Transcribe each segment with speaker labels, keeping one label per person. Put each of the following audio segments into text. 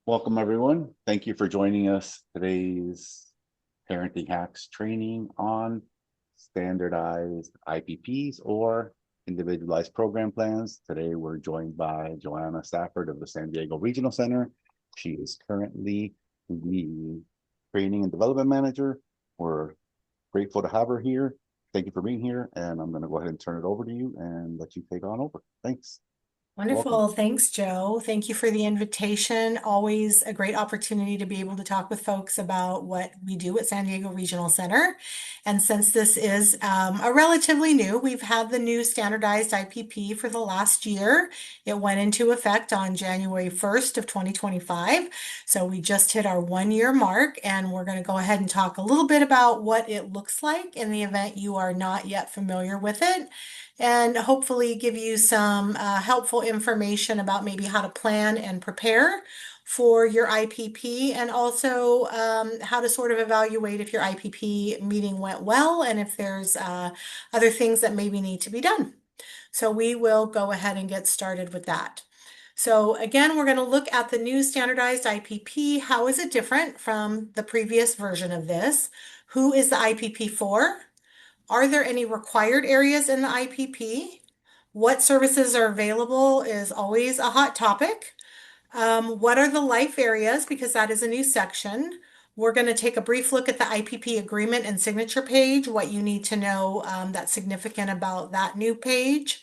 Speaker 1: Welcome, everyone. Thank you for joining us. Today's Parenting Hacks training on standardized IPPs or individualized program plans. Today, we're joined by Johanna Stafford of the San Diego Regional Center. She is currently the Training and Development Manager. We're grateful to have her here. Thank you for being here. And I'm going to go ahead and turn it over to you and let you take on over. Thanks. Welcome.
Speaker 2: Wonderful. Thanks, Joe. Thank you for the invitation. Always a great opportunity to be able to talk with folks about what we do at San Diego Regional Center. And since this is a relatively new, we've had the new standardized IPP for the last year. It went into effect on January 1st of 2025. So we just hit our 1 year mark, and we're going to go ahead and talk a little bit about what it looks like in the event you are not yet familiar with it, and hopefully give you some helpful information about maybe how to plan and prepare for your IPP, and also how to sort of evaluate if your IPP meeting went well and if there's other things that maybe need to be done. So we will go ahead and get started with that. So again, we're going to look at the new standardized IPP. How is it different from the previous version of this? Who is the IPP for? Are there any required areas in the IPP? What services are available is always a hot topic. What are the life areas? Because that is a new section. We're going to take a brief look at the IPP agreement and signature page, what you need to know that's significant about that new page.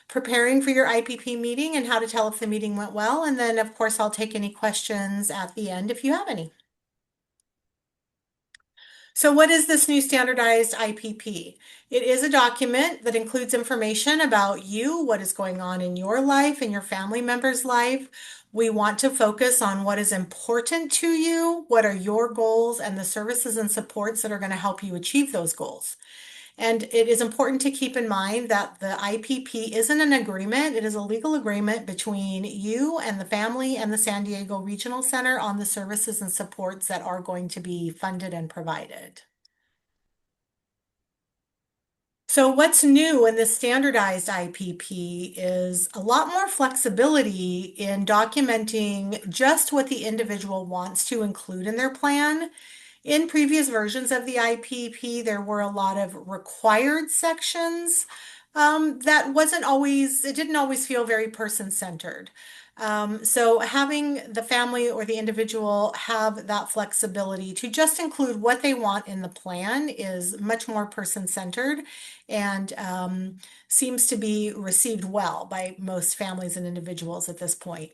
Speaker 2: Preparing for your IPP meeting and how to tell if the meeting went well. And then, of course, I'll take any questions at the end if you have any. So what is this new standardized IPP? It is a document that includes information about you, what is going on in your life and your family member's life. We want to focus on what is important to you, what are your goals, and the services and supports that are going to help you achieve those goals. And it is important to keep in mind that the IPP isn't an agreement. It is a legal agreement between you and the family and the San Diego Regional Center on the services and supports that are going to be funded and provided. So what's new in the standardized IPP is a lot more flexibility in documenting just what the individual wants to include in their plan. In previous versions of the IPP, there were a lot of required sections that wasn't always, it didn't always feel very person-centered. So having the family or the individual have that flexibility to just include what they want in the plan is much more person-centered, and seems to be received well by most families and individuals at this point.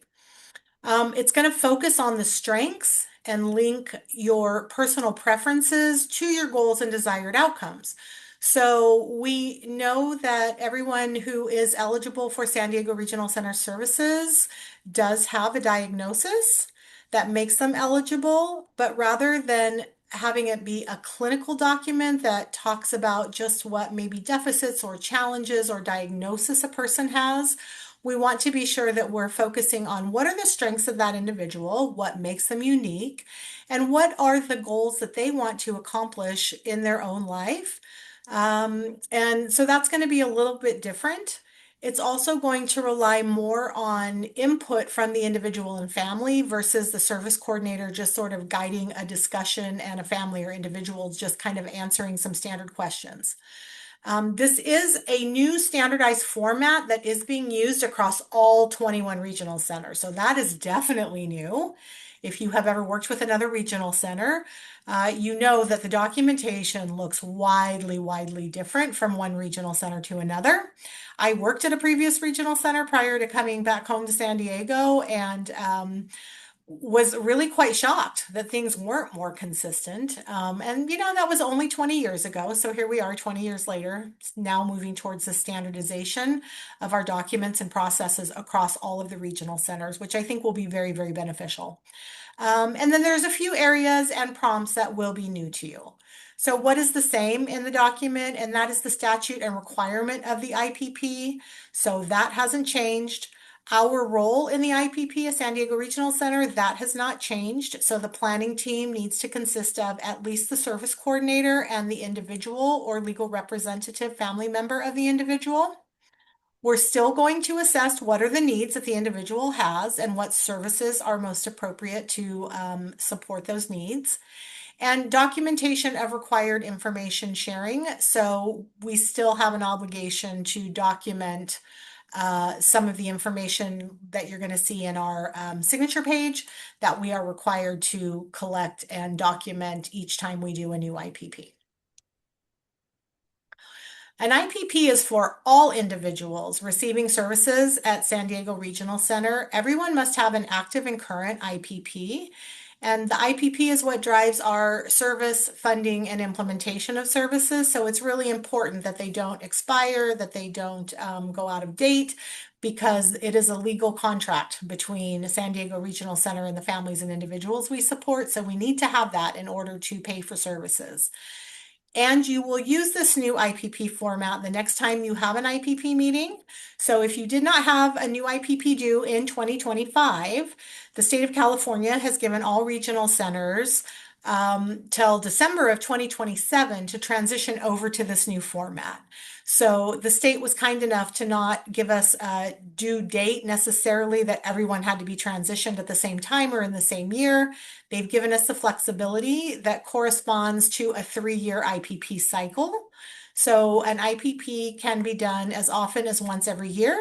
Speaker 2: It's going to focus on the strengths and link your personal preferences to your goals and desired outcomes. So we know that everyone who is eligible for San Diego Regional Center services does have a diagnosis that makes them eligible, but rather than having it be a clinical document that talks about just what maybe deficits or challenges or diagnosis a person has, we want to be sure that we're focusing on what are the strengths of that individual, what makes them unique, and what are the goals that they want to accomplish in their own life. And so that's going to be a little bit different. It's also going to rely more on input from the individual and family versus the service coordinator just sort of guiding a discussion and a family or individual just kind of answering some standard questions. This is a new standardized format that is being used across all 21 regional centers. So that is definitely new. If you have ever worked with another regional center, you know that the documentation looks widely different from one regional center to another. I worked at a previous regional center prior to coming back home to San Diego, and was really quite shocked that things weren't more consistent. And that was only 20 years ago. So here we are 20 years later, now moving towards the standardization of our documents and processes across all of the regional centers, which I think will be very beneficial. And then there's a few areas and prompts that will be new to you. So what is the same in the document? And that is the statute and requirement of the IPP. So that hasn't changed. Our role in the IPP, San Diego Regional Center, that has not changed. So the planning team needs to consist of at least the service coordinator and the individual or legal representative family member of the individual. We're still going to assess what are the needs that the individual has and what services are most appropriate to support those needs. And documentation of required information sharing. So we still have an obligation to document some of the information that you're going to see in our signature page that we are required to collect and document each time we do a new IPP. An IPP is for all individuals receiving services at San Diego Regional Center. Everyone must have an active and current IPP. And the IPP is what drives our service funding and implementation of services. So it's really important that they don't expire, that they don't go out of date, because it is a legal contract between San Diego Regional Center and the families and individuals we support. So we need to have that in order to pay for services. And you will use this new IPP format the next time you have an IPP meeting. So if you did not have a new IPP due in 2025, the state of California has given all regional centers till December of 2027 to transition over to this new format. So the state was kind enough to not give us a due date necessarily that everyone had to be transitioned at the same time or in the same year. They've given us the flexibility that corresponds to a 3-year IPP cycle. So an IPP can be done as often as once every year,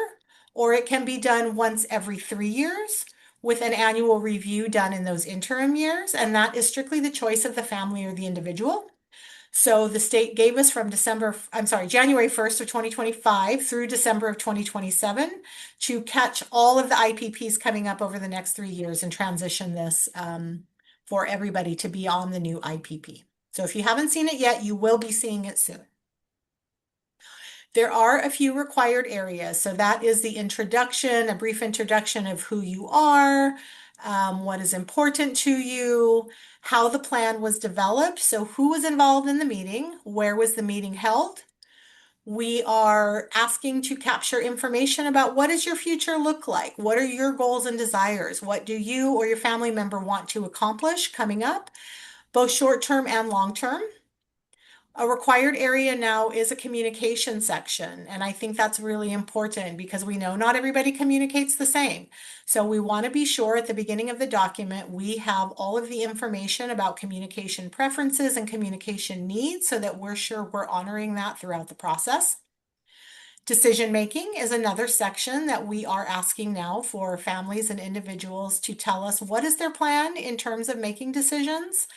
Speaker 2: or it can be done once every 3 years with an annual review done in those interim years. And that is strictly the choice of the family or the individual. So the state gave us from January 1st of 2025 through December of 2027 to catch all of the IPPs coming up over the next 3 years and transition this for everybody to be on the new IPP. So if you haven't seen it yet, you will be seeing it soon. There are a few required areas. So that is the introduction, a brief introduction of who you are, what is important to you, how the plan was developed. So who was involved in the meeting? Where was the meeting held? We are asking to capture information about what does your future look like? What are your goals and desires? What do you or your family member want to accomplish coming up, both short-term and long-term? A required area now is a communication section, and I think that's really important because we know not everybody communicates the same. So we want to be sure at the beginning of the document we have all of the information about communication preferences and communication needs so that we're sure we're honoring that throughout the process. Decision making is another section that we are asking now for families and individuals to tell us what is their plan in terms of making decisions.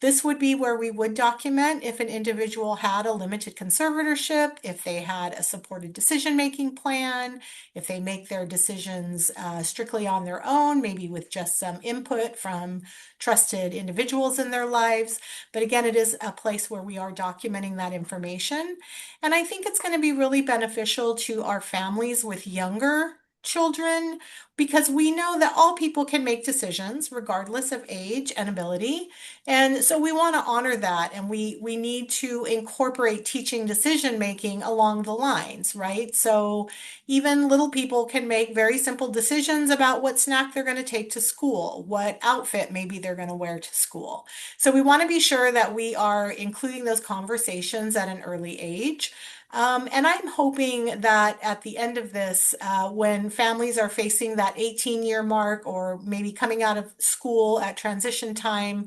Speaker 2: This would be where we would document if an individual had a limited conservatorship, if they had a supported decision-making plan, if they make their decisions strictly on their own, maybe with just some input from trusted individuals in their lives. But again, it is a place where we are documenting that information. And I think it's going to be really beneficial to our families with younger children because we know that all people can make decisions regardless of age and ability. And so we want to honor that, and we need to incorporate teaching decision making along the lines, right? So even little people can make very simple decisions about what snack they're going to take to school, what outfit maybe they're going to wear to school. So we want to be sure that we are including those conversations at an early age. And I'm hoping that at the end of this, when families are facing that 18-year mark or maybe coming out of school at transition time,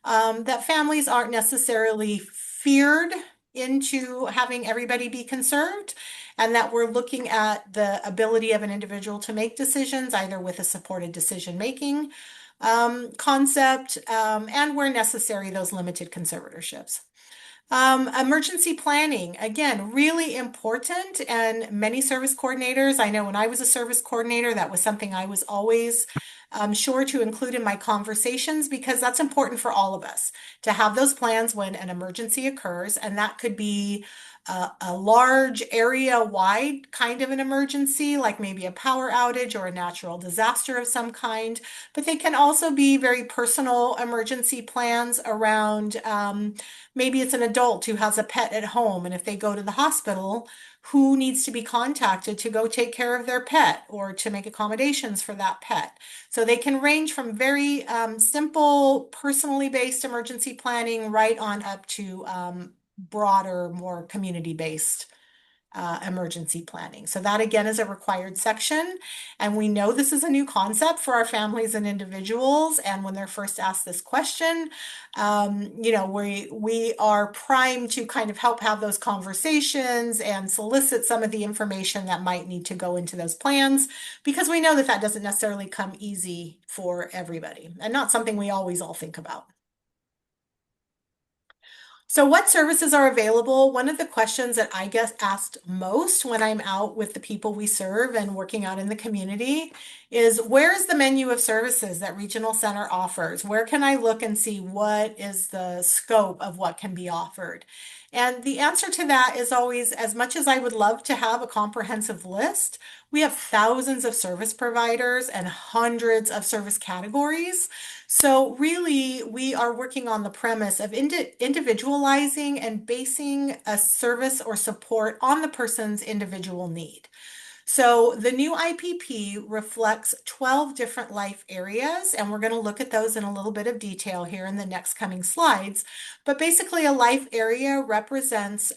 Speaker 2: that families aren't necessarily feared into having everybody be conserved, and that we're looking at the ability of an individual to make decisions either with a supported decision-making concept and where necessary, those limited conservatorships. Emergency planning, again, really important. And many service coordinators, I know when I was a service coordinator, that was something I was always sure to include in my conversations because that's important for all of us to have those plans when an emergency occurs. And that could be a large area-wide kind of an emergency, like maybe a power outage or a natural disaster of some kind. But they can also be very personal emergency plans around maybe it's an adult who has a pet at home, and if they go to the hospital, who needs to be contacted to go take care of their pet or to make accommodations for that pet. So they can range from very simple, personally based emergency planning right on up to broader, more community-based emergency planning. So that again is a required section. And we know this is a new concept for our families and individuals. And when they're first asked this question, we are primed to kind of help have those conversations and solicit some of the information that might need to go into those plans, because we know that that doesn't necessarily come easy for everybody and not something we always all think about. So what services are available? One of the questions that I get asked most when I'm out with the people we serve and working out in the community is, where is the menu of services that Regional Center offers? Where can I look and see what is the scope of what can be offered? And the answer to that is always, as much as I would love to have a comprehensive list, we have thousands of service providers and hundreds of service categories. So really, we are working on the premise of individualizing and basing a service or support on the person's individual need. So the new IPP reflects 12 different life areas, and we're going to look at those in a little bit of detail here in the next coming slides. But basically, a life area represents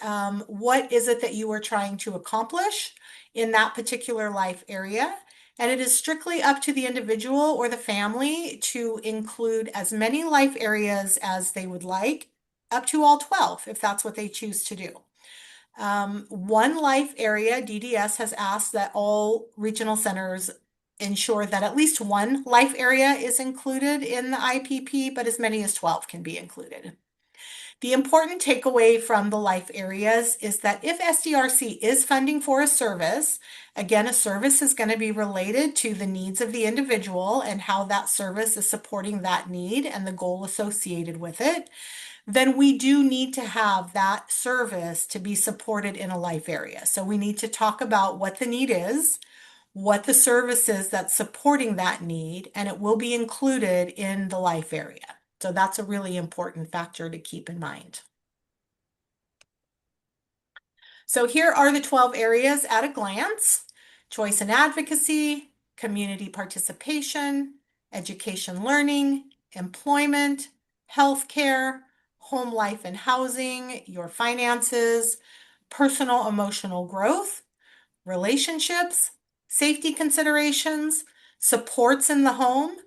Speaker 2: what is it that you are trying to accomplish in that particular life area. And it is strictly up to the individual or the family to include as many life areas as they would like, up to all 12, if that's what they choose to do. One life area, DDS has asked that all regional centers ensure that at least one life area is included in the IPP, but as many as 12 can be included. The important takeaway from the life areas is that if SDRC is funding for a service, again, a service is going to be related to the needs of the individual and how that service is supporting that need and the goal associated with it, then we do need to have that service to be supported in a life area. So we need to talk about what the need is, what the service is that's supporting that need, and it will be included in the life area. So that's a really important factor to keep in mind. So here are the 12 areas at a glance: choice and advocacy, community participation, education learning, employment, healthcare, home life and housing, your finances, personal emotional growth, relationships, safety considerations, supports in the home,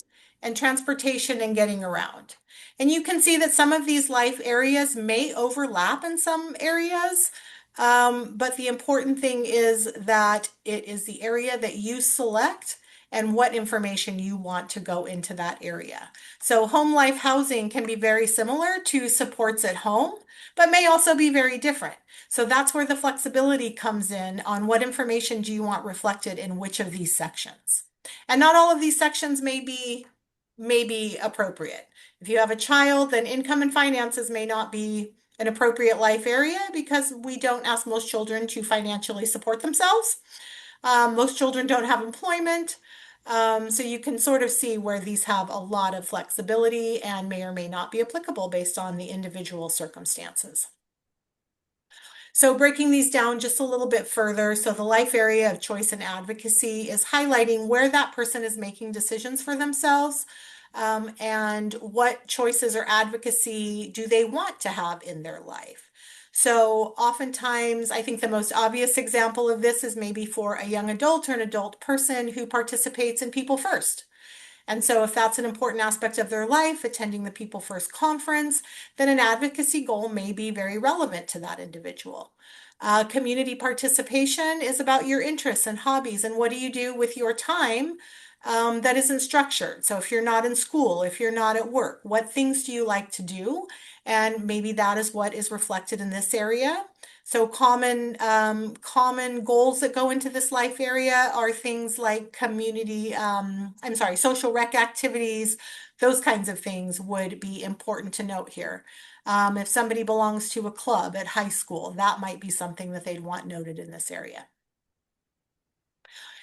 Speaker 2: and transportation and getting around. And you can see that some of these life areas may overlap in some areas, but the important thing is that it is the area that you select and what information you want to go into that area. So home life housing can be very similar to supports at home, but may also be very different. So that's where the flexibility comes in on what information do you want reflected in which of these sections. And not all of these sections may be appropriate. If you have a child, then income and finances may not be an appropriate life area because we don't ask most children to financially support themselves. Most children don't have employment. So you can sort of see where these have a lot of flexibility and may or may not be applicable based on the individual circumstances. So breaking these down just a little bit further, so the life area of choice and advocacy is highlighting where that person is making decisions for themselves, and what choices or advocacy do they want to have in their life. So oftentimes, I think the most obvious example of this is maybe for a young adult or an adult person who participates in People First. And so if that's an important aspect of their life, attending the People First conference, then an advocacy goal may be very relevant to that individual. Community participation is about your interests and hobbies and what do you do with your time that isn't structured. So if you're not in school, if you're not at work, what things do you like to do? And maybe that is what is reflected in this area. So common goals that go into this life area are things like social rec activities, those kinds of things would be important to note here. If somebody belongs to a club at high school, that might be something that they'd want noted in this area.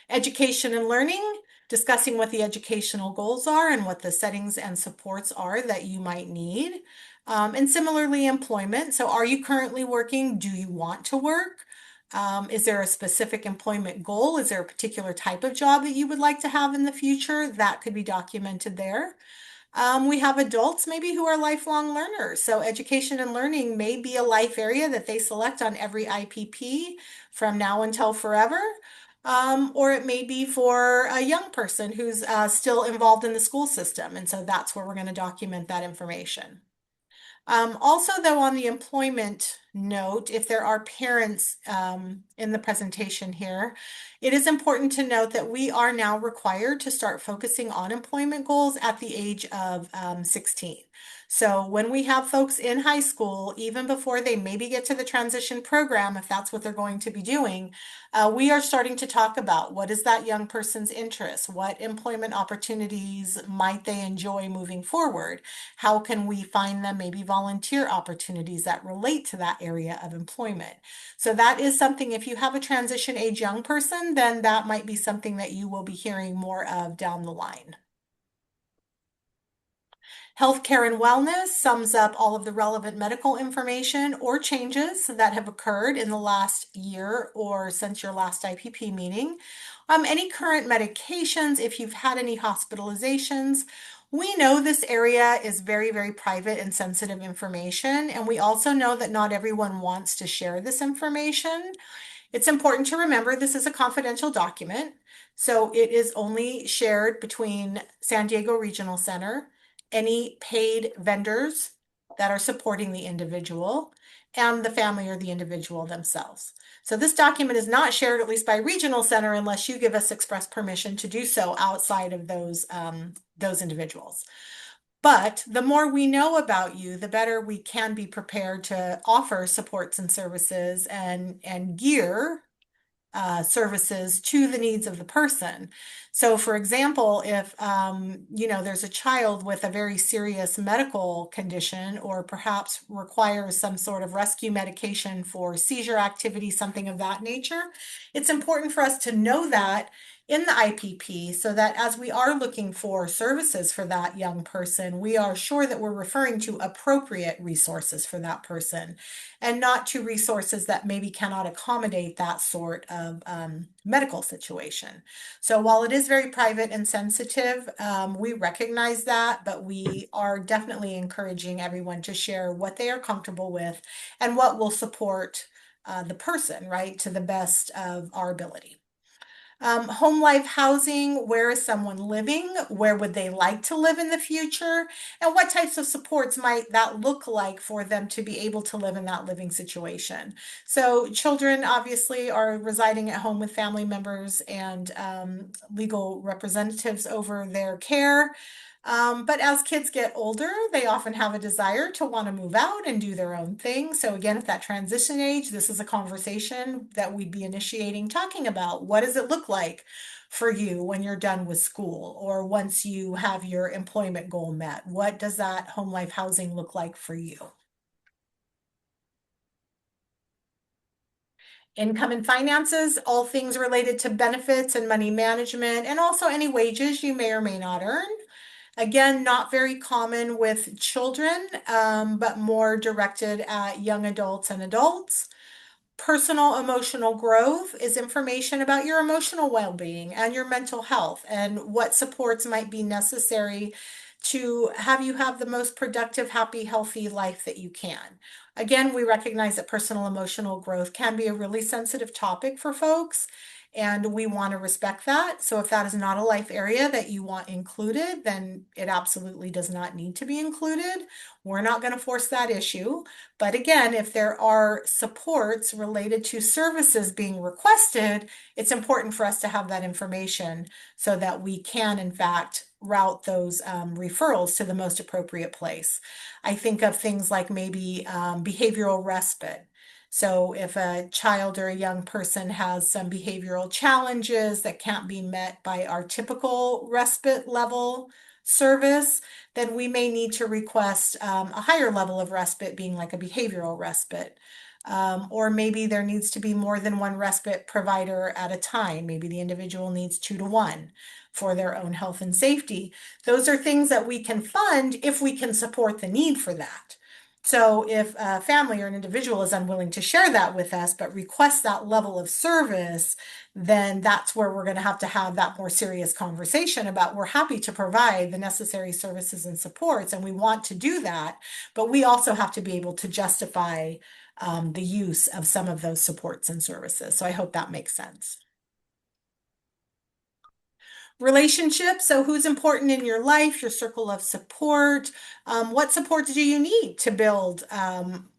Speaker 2: Education and learning, discussing what the educational goals are and what the settings and supports are that you might need. And similarly, employment. So are you currently working? Do you want to work? Is there a specific employment goal? Is there a particular type of job that you would like to have in the future? That could be documented there. We have adults maybe who are lifelong learners. So education and learning may be a life area that they select on every IPP from now until forever. Or it may be for a young person who's still involved in the school system. And so that's where we're going to document that information. Also, though, on the employment note, if there are parents in the presentation here, it is important to note that we are now required to start focusing on employment goals at the age of 16. So when we have folks in high school, even before they maybe get to the transition program, if that's what they're going to be doing, we are starting to talk about what is that young person's interest? What employment opportunities might they enjoy moving forward? How can we find them maybe volunteer opportunities that relate to that area of employment? So that is something, if you have a transition age young person, then that might be something that you will be hearing more of down the line. Healthcare and wellness sums up all of the relevant medical information or changes that have occurred in the last year or since your last IPP meeting. Any current medications, if you've had any hospitalizations. We know this area is very, very private and sensitive information, and we also know that not everyone wants to share this information. It's important to remember this is a confidential document, so it is only shared between San Diego Regional Center, any paid vendors that are supporting the individual, and the family or the individual themselves. So this document is not shared, at least by Regional Center, unless you give us express permission to do so outside of those individuals. But the more we know about you, the better we can be prepared to offer supports and services and gear services to the needs of the person. So, for example, if there's a child with a very serious medical condition, or perhaps requires some sort of rescue medication for seizure activity, something of that nature, it's important for us to know that in the IPP so that as we are looking for services for that young person, we are sure that we're referring to appropriate resources for that person and not to resources that maybe cannot accommodate that sort of medical situation. So while it is very private and sensitive, we recognize that, but we are definitely encouraging everyone to share what they are comfortable with and what will support the person, right, to the best of our ability. Home life housing, where is someone living? Where would they like to live in the future? And what types of supports might that look like for them to be able to live in that living situation? So children obviously are residing at home with family members and legal representatives over their care. But as kids get older, they often have a desire to want to move out and do their own thing. So again, at that transition age, this is a conversation that we'd be initiating, talking about what does it look like for you when you're done with school or once you have your employment goal met? What does that home life housing look like for you? Income and finances, all things related to benefits and money management, and also any wages you may or may not earn. Again, not very common with children, but more directed at young adults and adults. Personal emotional growth is information about your emotional well-being and your mental health and what supports might be necessary to have you have the most productive, happy, healthy life that you can. Again, we recognize that personal emotional growth can be a really sensitive topic for folks, and we want to respect that. So if that is not a life area that you want included, then it absolutely does not need to be included. We're not going to force that issue. But again, if there are supports related to services being requested, it's important for us to have that information so that we can, in fact, route those referrals to the most appropriate place. I think of things like maybe behavioral respite. So if a child or a young person has some behavioral challenges that can't be met by our typical respite level service, then we may need to request a higher level of respite, being like a behavioral respite. Or maybe there needs to be more than one respite provider at a time. Maybe the individual needs 2 to 1 for their own health and safety. Those are things that we can fund if we can support the need for that. So if a family or an individual is unwilling to share that with us, but requests that level of service, then that's where we're going to have that more serious conversation about we're happy to provide the necessary services and supports, and we want to do that, but we also have to be able to justify the use of some of those supports and services. So I hope that makes sense. Relationships. So who's important in your life, your circle of support? What supports do you need to build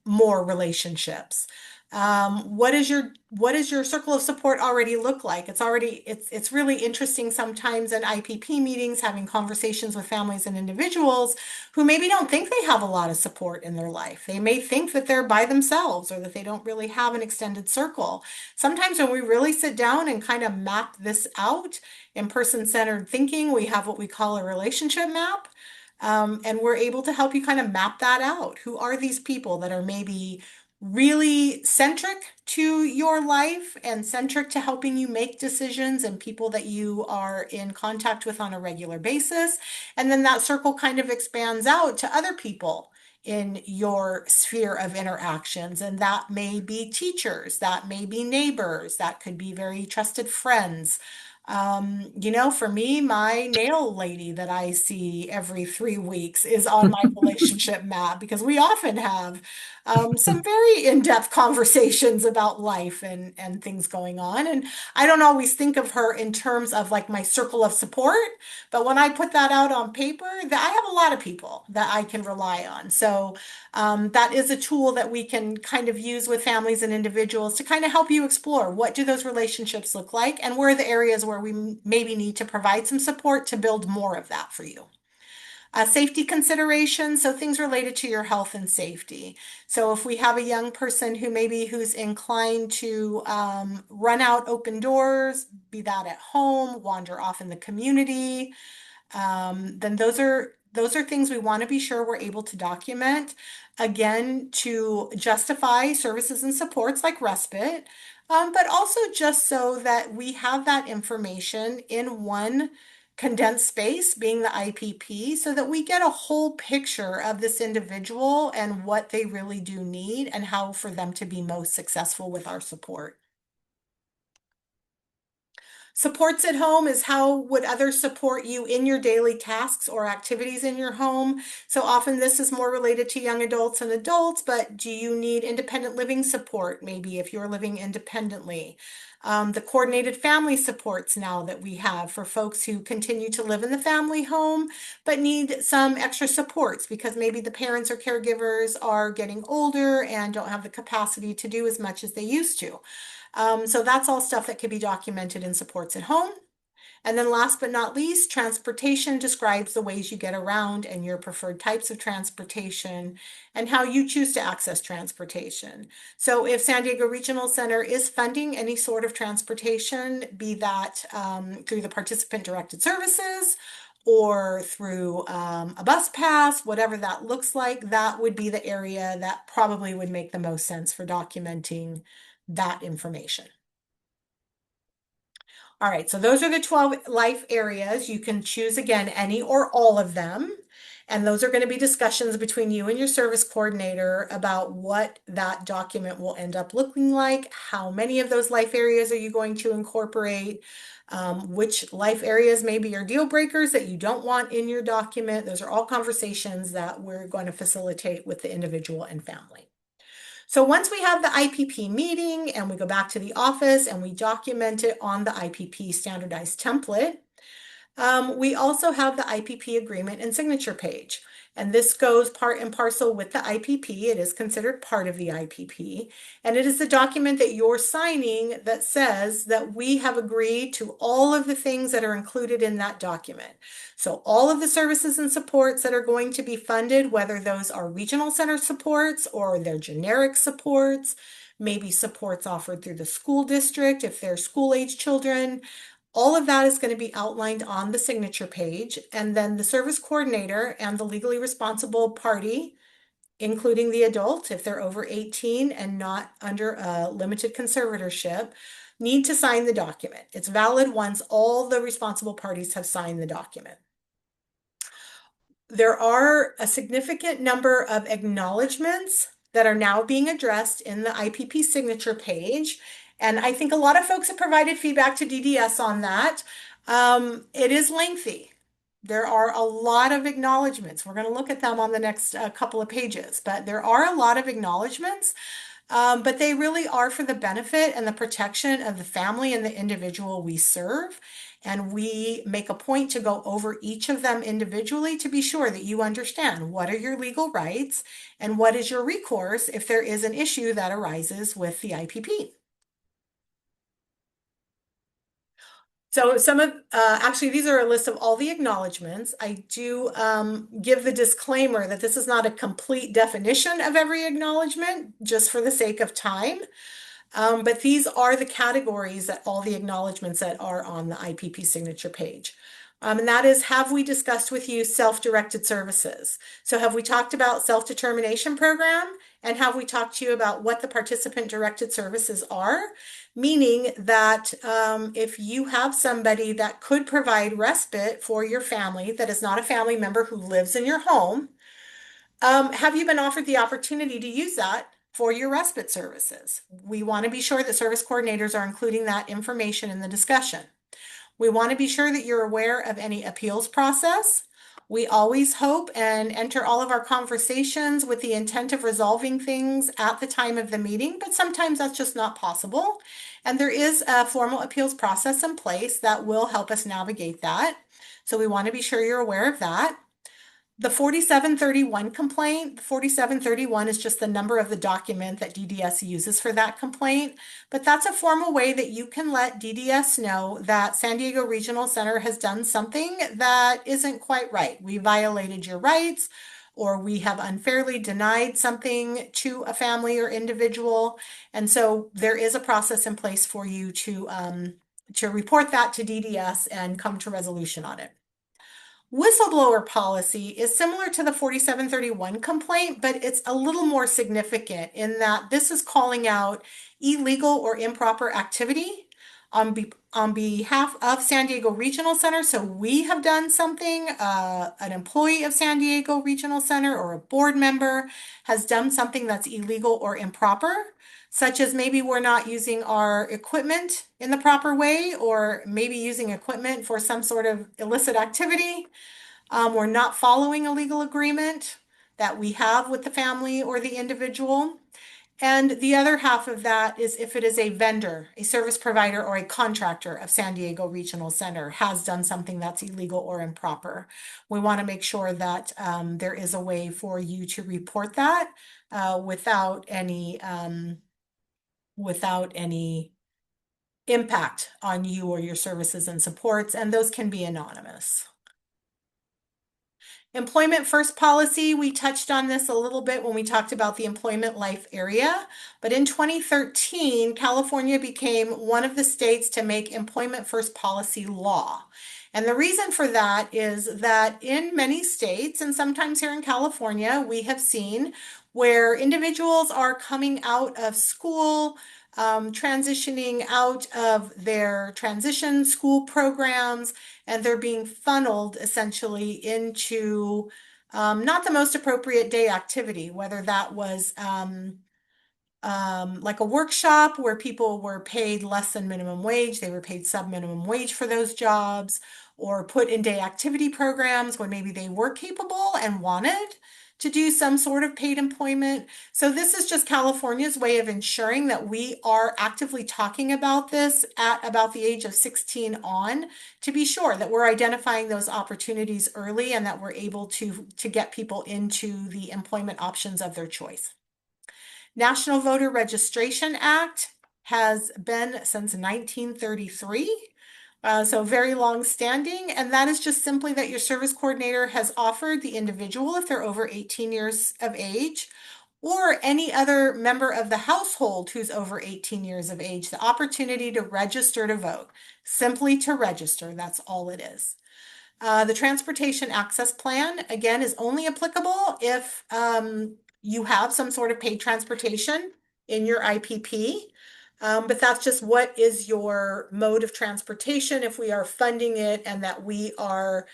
Speaker 2: more relationships? What does your circle of support already look like? It's really interesting sometimes in IPP meetings having conversations with families and individuals who maybe don't think they have a lot of support in their life. They may think that they're by themselves or that they don't really have an extended circle. Sometimes when we really sit down and kind of map this out, in person-centered thinking, we have what we call a relationship map. And we're able to help you kind of map that out. Who are these people that are maybe really centric to your life and centric to helping you make decisions and people that you are in contact with on a regular basis? And then that circle kind of expands out to other people in your sphere of interactions. And that may be teachers, that may be neighbors, that could be very trusted friends. For me, my nail lady that I see every 3 weeks is on my relationship map because we often have some very in-depth conversations about life and things going on. And I don't always think of her in terms of like my circle of support, but when I put that out on paper, that I have a lot of people that I can rely on. So that is a tool that we can kind of use with families and individuals to kind of help you explore what do those relationships look like and where are the areas where we maybe need to provide some support to build more of that for you. Safety considerations, so things related to your health and safety. So if we have a young person who's inclined to run out open doors, be that at home, wander off in the community, then those are things we want to be sure we're able to document, again, to justify services and supports like respite, but also just so that we have that information in one condensed space, being the IPP, so that we get a whole picture of this individual and what they really do need and how for them to be most successful with our support. Supports at home is how would others support you in your daily tasks or activities in your home. So often this is more related to young adults and adults, but do you need independent living support? Maybe if you're living independently. The coordinated family supports now that we have for folks who continue to live in the family home, but need some extra supports because maybe the parents or caregivers are getting older and don't have the capacity to do as much as they used to. So that's all stuff that could be documented in supports at home. And then last but not least, transportation describes the ways you get around and your preferred types of transportation and how you choose to access transportation. So if San Diego Regional Center is funding any sort of transportation, be that through the participant directed services or through a bus pass, whatever that looks like, that would be the area that probably would make the most sense for documenting that information. All right, so those are the 12 life areas. You can choose again any or all of them. And those are going to be discussions between you and your service coordinator about what that document will end up looking like. How many of those life areas are you going to incorporate? Which life areas maybe are deal breakers that you don't want in your document. Those are all conversations that we're going to facilitate with the individual and family. So once we have the IPP meeting and we go back to the office and we document it on the IPP standardized template, we also have the IPP agreement and signature page. And this goes part and parcel with the IPP. It is considered part of the IPP. And it is the document that you're signing that says that we have agreed to all of the things that are included in that document. So all of the services and supports that are going to be funded, whether those are regional center supports or they're generic supports, maybe supports offered through the school district if they're school-age children, all of that is going to be outlined on the signature page, and then the service coordinator and the legally responsible party, including the adult, if they're over 18 and not under a limited conservatorship, need to sign the document. It's valid once all the responsible parties have signed the document. There are a significant number of acknowledgments that are now being addressed in the IPP signature page. And I think a lot of folks have provided feedback to DDS on that. It is lengthy. There are a lot of acknowledgments. We're going to look at them on the next couple of pages, but there are a lot of acknowledgments. But they really are for the benefit and the protection of the family and the individual we serve. And we make a point to go over each of them individually to be sure that you understand what are your legal rights and what is your recourse if there is an issue that arises with the IPP. So actually, these are a list of all the acknowledgments. I do give the disclaimer that this is not a complete definition of every acknowledgement, just for the sake of time. But these are the categories that all the acknowledgments that are on the IPP signature page. And that is, have we discussed with you self-directed services? So have we talked about self-determination program? And have we talked to you about what the participant-directed services are? Meaning that if you have somebody that could provide respite for your family that is not a family member who lives in your home, have you been offered the opportunity to use that for your respite services? We want to be sure that service coordinators are including that information in the discussion. We want to be sure that you're aware of any appeals process. We always hope and enter all of our conversations with the intent of resolving things at the time of the meeting, but sometimes that's just not possible. And there is a formal appeals process in place that will help us navigate that. So we want to be sure you're aware of that. The 4731 complaint, 4731 is just the number of the document that DDS uses for that complaint, but that's a formal way that you can let DDS know that San Diego Regional Center has done something that isn't quite right. We violated your rights, or we have unfairly denied something to a family or individual. And so there is a process in place for you to report that to DDS and come to resolution on it. Whistleblower policy is similar to the 4731 complaint, but it's a little more significant in that this is calling out illegal or improper activity on behalf of San Diego Regional Center. So we have done something, an employee of San Diego Regional Center or a board member has done something that's illegal or improper, such as maybe we're not using our equipment in the proper way, or maybe using equipment for some sort of illicit activity. We're not following a legal agreement that we have with the family or the individual. And the other half of that is if it is a vendor, a service provider, or a contractor of San Diego Regional Center has done something that's illegal or improper. We want to make sure that there is a way for you to report that without any impact on you or your services and supports, and those can be anonymous. Employment first policy, we touched on this a little bit when we talked about the employment life area, but in 2013, California became one of the states to make employment first policy law. And the reason for that is that in many states, and sometimes here in California, we have seen where individuals are coming out of school, transitioning out of their transition school programs, and they're being funneled essentially into not the most appropriate day activity, whether that was like a workshop where people were paid less than minimum wage, they were paid sub-minimum wage for those jobs, or put in day activity programs when maybe they were capable and wanted to do some sort of paid employment. So this is just California's way of ensuring that we are actively talking about this at about the age of 16 on, to be sure that we're identifying those opportunities early and that we're able to get people into the employment options of their choice. National Voter Registration Act has been since 1933. So very long standing, and that is just simply that your service coordinator has offered the individual, if they're over 18 years of age, or any other member of the household who's over 18 years of age, the opportunity to register to vote. Simply to register, that's all it is. The Transportation Access Plan, again, is only applicable if you have some sort of paid transportation in your IPP. But that's just what is your mode of transportation if we are funding it and that we are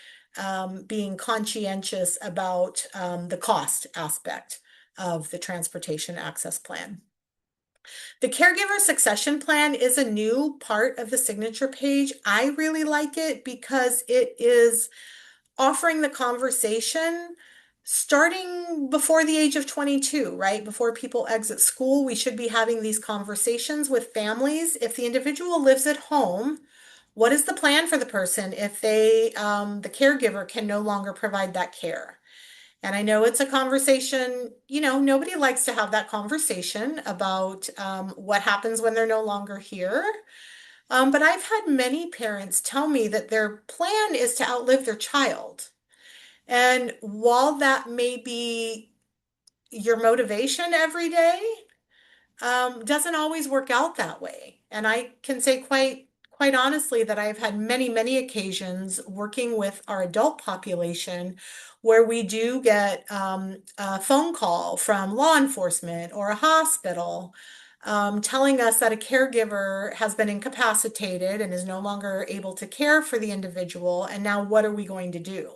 Speaker 2: being conscientious about the cost aspect of the transportation access plan. The caregiver succession plan is a new part of the signature page. I really like it because it is offering the conversation starting before the age of 22, right? Before people exit school, we should be having these conversations with families. If the individual lives at home, what is the plan for the person if the caregiver can no longer provide that care? And I know it's a conversation, nobody likes to have that conversation about what happens when they're no longer here. But I've had many parents tell me that their plan is to outlive their child. And while that may be your motivation every day, doesn't always work out that way. And I can say quite honestly that I've had many occasions working with our adult population where we do get a phone call from law enforcement or a hospital telling us that a caregiver has been incapacitated and is no longer able to care for the individual. And now what are we going to do?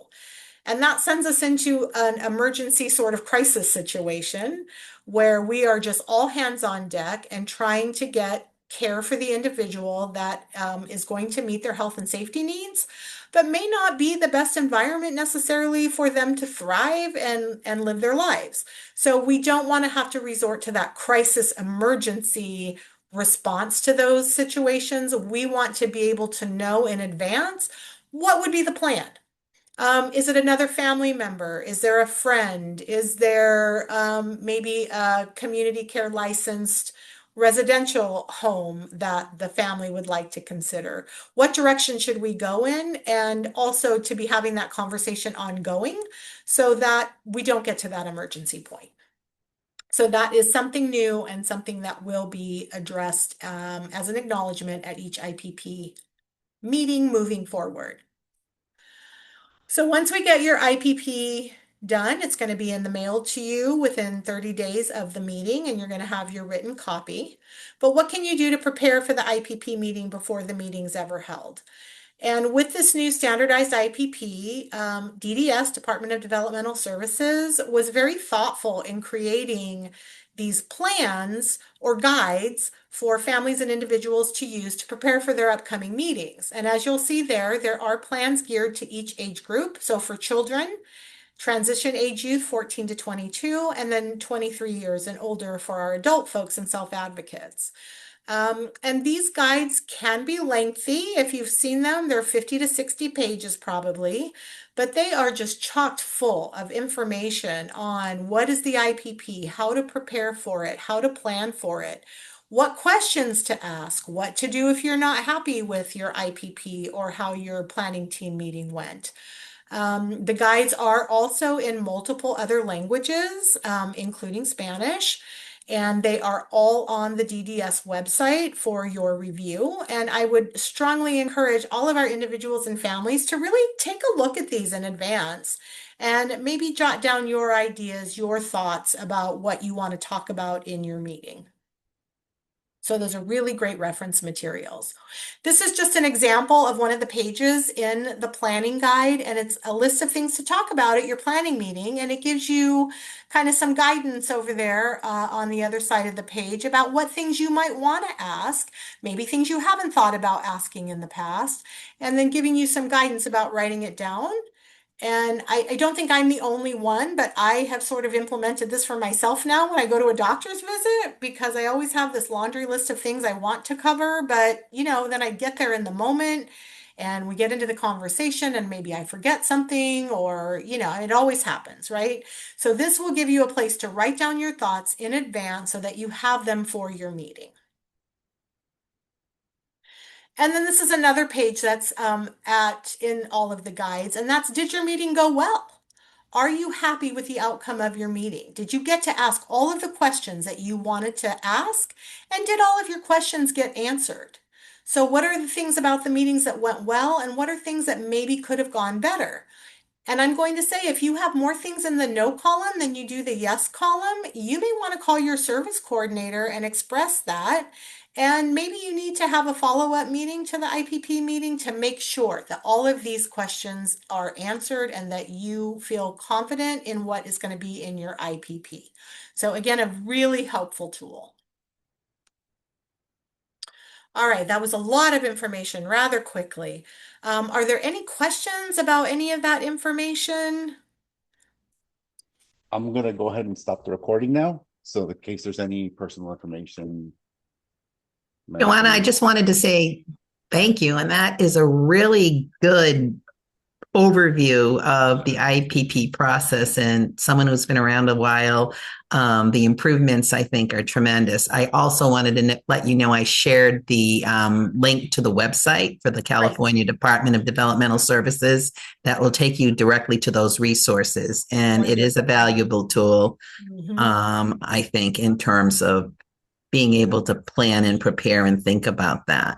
Speaker 2: And that sends us into an emergency sort of crisis situation where we are just all hands on deck and trying to get care for the individual that is going to meet their health and safety needs, but may not be the best environment necessarily for them to thrive and live their lives. So we don't want to have to resort to that crisis emergency response to those situations. We want to be able to know in advance what would be the plan. Is it another family member? Is there a friend? Is there maybe a community care licensed residential home that the family would like to consider? What direction should we go in? And also to be having that conversation ongoing so that we don't get to that emergency point. So that is something new and something that will be addressed as an acknowledgement at each IPP meeting moving forward. So once we get your IPP done, it's going to be in the mail to you within 30 days of the meeting, and you're going to have your written copy. But what can you do to prepare for the IPP meeting before the meeting's ever held? And with this new standardized IPP, DDS, Department of Developmental Services, was very thoughtful in creating these plans or guides for families and individuals to use to prepare for their upcoming meetings. And as you'll see there are plans geared to each age group. So for children, transition age youth 14 to 22, and then 23 years and older for our adult folks and self-advocates. And these guides can be lengthy. If you've seen them, they're 50 to 60 pages probably, but they are just chocked full of information on what is the IPP, how to prepare for it, how to plan for it, what questions to ask, what to do if you're not happy with your IPP or how your planning team meeting went. The guides are also in multiple other languages, including Spanish, and they are all on the DDS website for your review. And I would strongly encourage all of our individuals and families to really take a look at these in advance and maybe jot down your ideas, your thoughts about what you want to talk about in your meeting. So those are really great reference materials. This is just an example of one of the pages in the planning guide, and it's a list of things to talk about at your planning meeting, and it gives you kind of some guidance over there on the other side of the page about what things you might want to ask, maybe things you haven't thought about asking in the past, and then giving you some guidance about writing it down. And I don't think I'm the only one, but I have sort of implemented this for myself now when I go to a doctor's visit because I always have this laundry list of things I want to cover. But, then I get there in the moment and we get into the conversation and maybe I forget something or, it always happens, right? So this will give you a place to write down your thoughts in advance so that you have them for your meeting. And then this is another page that's in all of the guides, and that's did your meeting go well? Are you happy with the outcome of your meeting? Did you get to ask all of the questions that you wanted to ask? And did all of your questions get answered? So what are the things about the meetings that went well, and what are things that maybe could have gone better? And I'm going to say, if you have more things in the no column than you do the yes column, you may want to call your service coordinator and express that. And maybe you need to have a follow-up meeting to the IPP meeting to make sure that all of these questions are answered and that you feel confident in what is going to be in your IPP. So again, a really helpful tool. All right, that was a lot of information rather quickly. Are there any questions about any of that information?
Speaker 1: I'm gonna go ahead and stop the recording now. So in case there's any personal information
Speaker 3: Joanna, I
Speaker 1: mentioned.
Speaker 3: just wanted to say thank you. And that is a really good overview of the IPP process, and someone who's been around a while. The improvements, I think, are tremendous. I also wanted to let you know I shared the link to the website for the
Speaker 2: Right.
Speaker 3: California Department of Developmental Services that will take you directly to those resources. And it is a
Speaker 2: Wonderful.
Speaker 3: valuable tool,
Speaker 2: Mhm.
Speaker 3: I think, in terms of being able to plan and prepare and think about that.